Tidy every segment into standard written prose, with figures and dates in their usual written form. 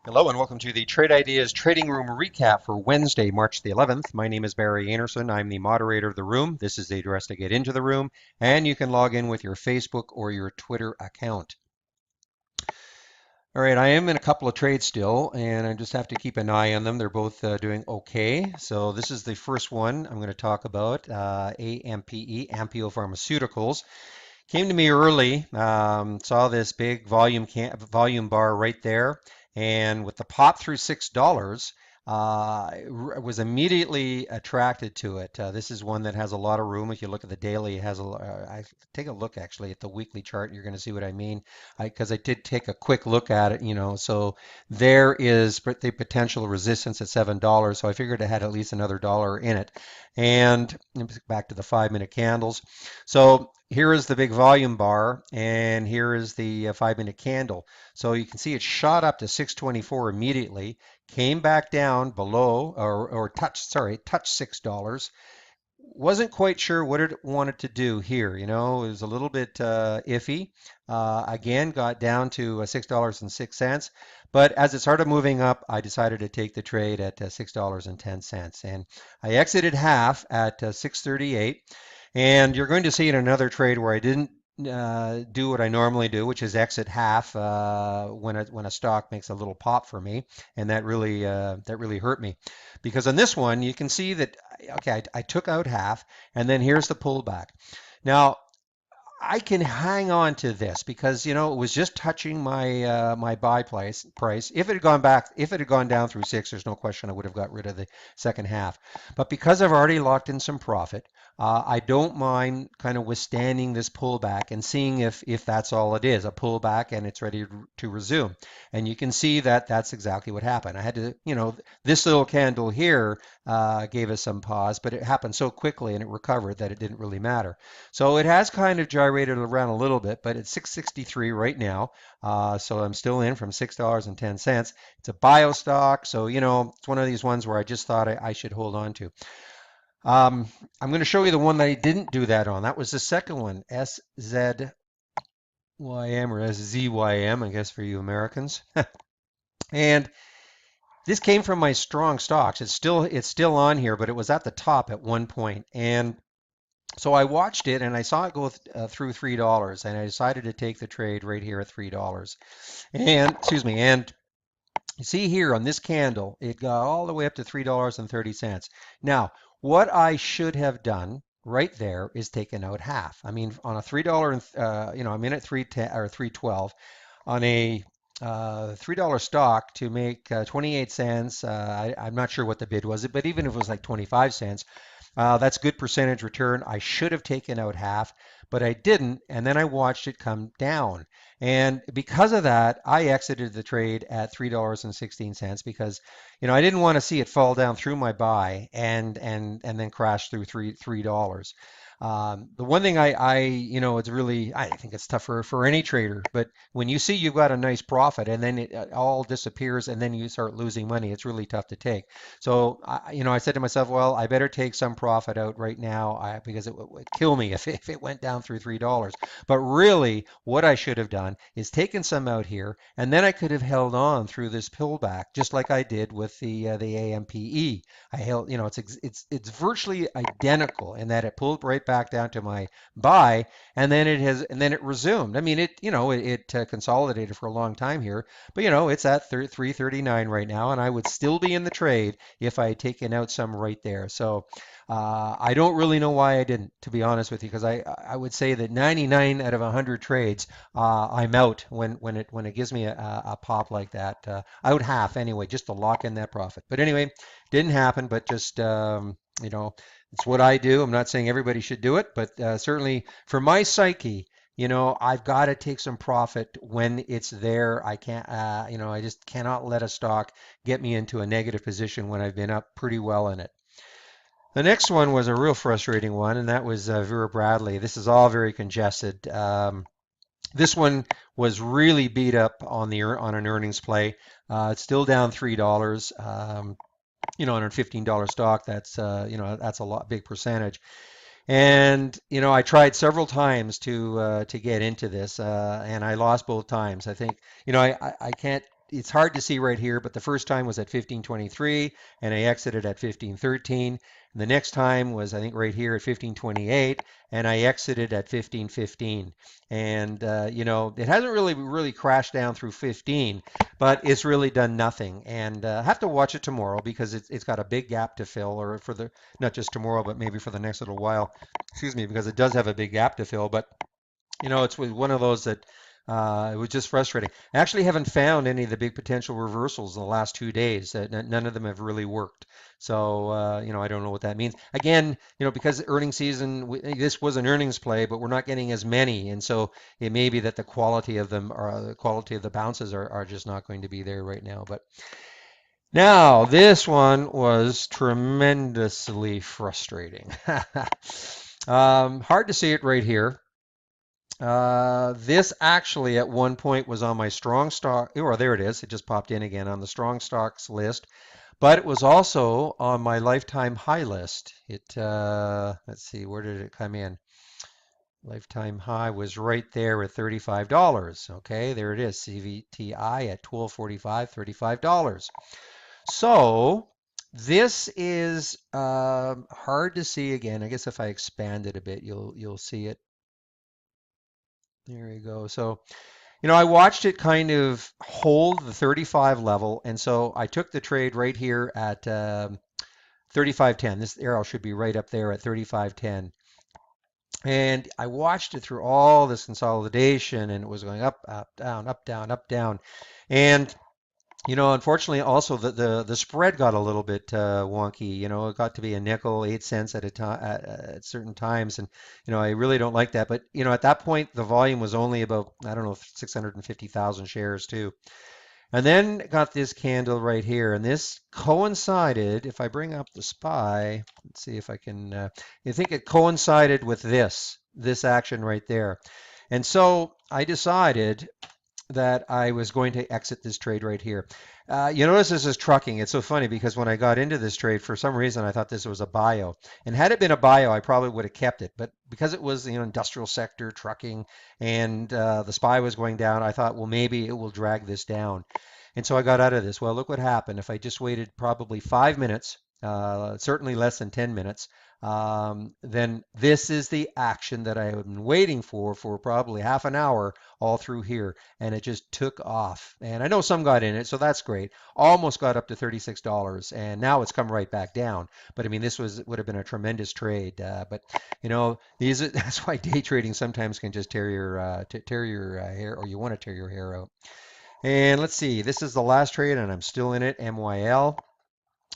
Hello and welcome to the Trade Ideas Trading Room recap for Wednesday, March the 11th. My name is Barry Anderson. I'm the moderator of the room. This is the address to get into the room, and you can log in with your Facebook or your Twitter account. All right, I am in a couple of trades still, and I just have to keep an eye on them. They're both doing okay. So this is the first one I'm going to talk about, AMPE, Ampio Pharmaceuticals. Came to me early, saw this big volume bar right there, and with the pop through $6, was immediately attracted to it. This is one that has a lot of room. If you look at the daily, it has I take a look actually at the weekly chart. You're going to see what I mean, because I did take a quick look at it. So there is the potential resistance at $7. So I figured it had at least another dollar in it. And back to the 5-minute candles. So here is the big volume bar, and here is the 5-minute candle. So you can see it shot up to 624 immediately, came back down below, or touched $6. Wasn't quite sure what it wanted to do here. It was a little bit iffy. Again, got down to $6.06. But as it started moving up, I decided to take the trade at $6.10. And I exited half at 638. And you're going to see in another trade where I didn't do what I normally do, which is exit half when a stock makes a little pop for me, and that really hurt me, because on this one you can see that okay, I took out half, and then here's the pullback. Now I can hang on to this because it was just touching my buy price. If it had gone down through six, there's no question I would have got rid of the second half. But because I've already locked in some profit, I don't mind kind of withstanding this pullback and seeing if that's all it is, a pullback and it's ready to resume. And you can see that that's exactly what happened. I had to, this little candle here gave us some pause, but it happened so quickly and it recovered that it didn't really matter. So it has kind of gyrated around a little bit, but it's 663 right now. So I'm still in from $6.10. It's a bio stock, so it's one of these ones where I just thought I should hold on to. I'm going to show you the one that I didn't do that on. That was the second one, SZYM or SZYM, I guess for you Americans. And this came from my strong stocks. It's still on here, but it was at the top at one point. And so I watched it and I saw it go through $3, and I decided to take the trade right here at $3. And excuse me, and you see here on this candle, it got all the way up to $3.30. Now, what I should have done right there is taken out half. I mean, on a $3, I'm in at 310 or 312 on a $3 stock to make 28 cents. I'm not sure what the bid was, but even if it was like 25 cents, that's good percentage return. I should have taken out half, but I didn't, and then I watched it come down. And because of that, I exited the trade at $3.16 because, I didn't want to see it fall down through my buy and then crash through $3. The one thing it's really, I think it's tougher for any trader, but when you see you've got a nice profit and then it all disappears and then you start losing money, it's really tough to take. So, I said to myself, well, I better take some profit out right now because it would kill me if it went down through $3. But really, what I should have done is taken some out here, and then I could have held on through this pullback, just like I did with the AMPE. I held, it's virtually identical in that it pulled right back down to my buy, and then it resumed. I mean, it consolidated for a long time here, but it's at 339 right now, and I would still be in the trade if I had taken out some right there. So I don't really know why I didn't, to be honest with you, because I would say that 99 out of 100 trades I'm out when it gives me a pop like that. Out half anyway, just to lock in that profit. But anyway, didn't happen. But just it's what I do. I'm not saying everybody should do it, but certainly for my psyche. I've got to take some profit when it's there. I can't, I just cannot let a stock get me into a negative position when I've been up pretty well in it. The next one was a real frustrating one, and that was Vera Bradley. This is all very congested. This one was really beat up on an earnings play. It's still down $3. On a $15 stock, that's a lot, big percentage. And I tried several times to get into this, and I lost both times. I think I can't it's hard to see right here, but the first time was at 1523 and I exited at 1513. And the next time was I think right here at 1528 and I exited at 1515. And it hasn't really crashed down through 15, but it's really done nothing. And I have to watch it tomorrow because it's got a big gap to fill, or for the not just tomorrow, but maybe for the next little while. Excuse me, because it does have a big gap to fill. But it's one of those that it was just frustrating. I actually haven't found any of the big potential reversals in the last 2 days. None of them have really worked. So, I don't know what that means. Again, because earnings season, this was an earnings play, but we're not getting as many. And so it may be that the quality of them or the quality of the bounces are just not going to be there right now. But now, this one was tremendously frustrating. Hard to see it right here. This actually at one point was on my strong stock, or there it is. It just popped in again on the strong stocks list, but it was also on my lifetime high list. Let's see, where did it come in? Lifetime high was right there at $35. Okay, there it is, CVTI at 12.45, $35. So this is hard to see again. I guess if I expand it a bit, you'll see it. There you go. So I watched it kind of hold the 35 level, and so I took the trade right here at 35.10. This arrow should be right up there at 35.10. And I watched it through all this consolidation, and it was going up, up, down, up, down, up, down. And unfortunately, also the spread got a little bit wonky. It got to be a nickel, 8 cents at a time at certain times, and I really don't like that. But at that point, the volume was only about I don't know 650,000 shares too. And then got this candle right here, and this coincided. If I bring up the SPY, let's see if I can. I think it coincided with this action right there, and so I decided that I was going to exit this trade right here. You notice this is trucking. It's so funny because when I got into this trade, for some reason, I thought this was a bio. And had it been a bio, I probably would have kept it. But because it was, industrial sector, trucking, and the SPY was going down, I thought, well, maybe it will drag this down. And so I got out of this. Well, look what happened. If I just waited probably 5 minutes, certainly less than 10 minutes, then this is the action that I have been waiting for probably half an hour all through here, and it just took off. And I know some got in it, so that's great. Almost got up to $36, and now it's come right back down. But I mean, this would have been a tremendous trade. But that's why day trading sometimes can just tear your hair, or you want to tear your hair out. And let's see, this is the last trade, and I'm still in it. MYL.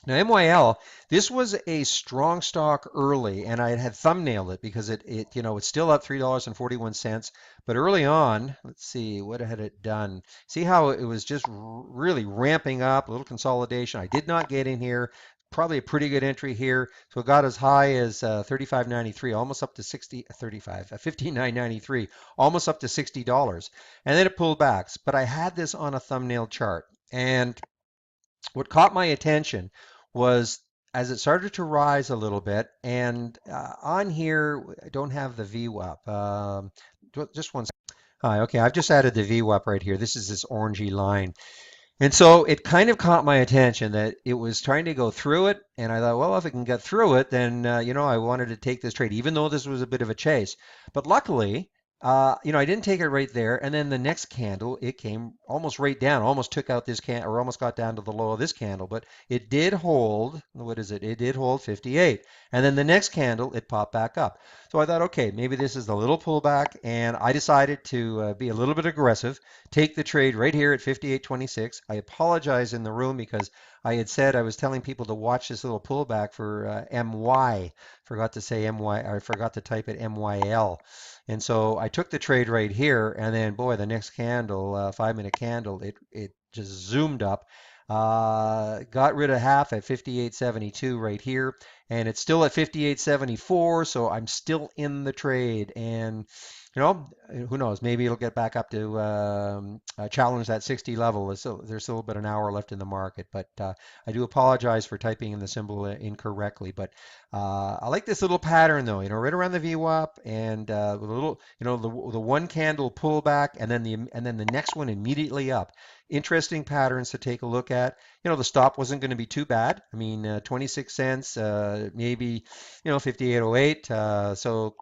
Now, MYL, this was a strong stock early, and I had thumbnailed it because it's still up $3.41. But early on, let's see, what had it done? See how it was just really ramping up, a little consolidation. I did not get in here. Probably a pretty good entry here. So it got as high as 35.93, almost up to 59.93, almost up to $60. And then it pulled back. But I had this on a thumbnail chart. And what caught my attention was as it started to rise a little bit, and on here, I don't have the VWAP. Just one second. Hi, okay, I've just added the VWAP right here. This is this orangey line. And so it kind of caught my attention that it was trying to go through it. And I thought, well, if it can get through it, then, I wanted to take this trade, even though this was a bit of a chase. But luckily, I didn't take it right there. And then the next candle, it came almost right down, almost took out this can, or almost got down to the low of this candle. But it did hold, what is it? It did hold 58. And then the next candle, it popped back up. So I thought, okay, maybe this is the little pullback. And I decided to be a little bit aggressive, take the trade right here at 58.26. I apologize in the room because I had said I was telling people to watch this little pullback for MY. Forgot to say MY, I forgot to type it MYL. And so I took the trade right here, and then boy, the next candle, 5-minute candle, it just zoomed up. Got rid of half at 58.72 right here, and it's still at 58.74, so I'm still in the trade. And who knows? Maybe it'll get back up to challenge that 60 level. There's still about an hour left in the market, but I do apologize for typing in the symbol incorrectly. But I like this little pattern though. Right around the VWAP and with a little, the one candle pullback and then the next one immediately up. Interesting patterns to take a look at. The stop wasn't going to be too bad. I mean, 26 cents, maybe, 58.08. So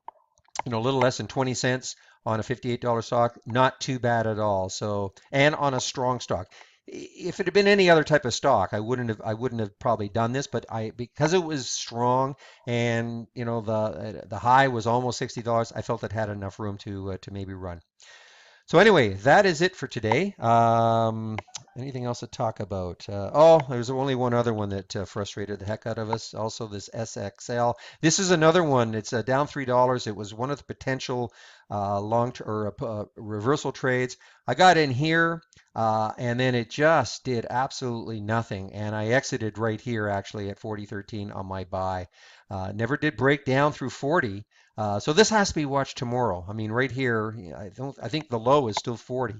a little less than 20 cents on a $58 stock, not too bad at all. So, and on a strong stock. If it had been any other type of stock, I wouldn't have probably done this, but because it was strong and the high was almost $60, I felt it had enough room to maybe run. So anyway, that is it for today. Anything else to talk about? There's only one other one that frustrated the heck out of us. Also, this SXL. This is another one. It's down $3. It was one of the potential long or reversal trades. I got in here, and then it just did absolutely nothing. And I exited right here actually at 40.13 on my buy. Never did break down through 40. So this has to be watched tomorrow. I mean, right here, I think the low is still 40.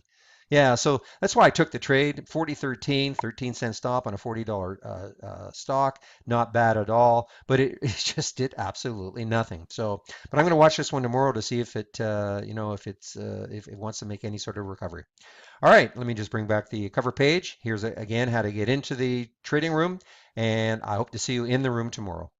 Yeah, so that's why I took the trade. 40.13, 13-cent stop on a $40 stock. Not bad at all, but it just did absolutely nothing. So, but I'm going to watch this one tomorrow to see if if it wants to make any sort of recovery. All right, let me just bring back the cover page. Here's again how to get into the trading room, and I hope to see you in the room tomorrow.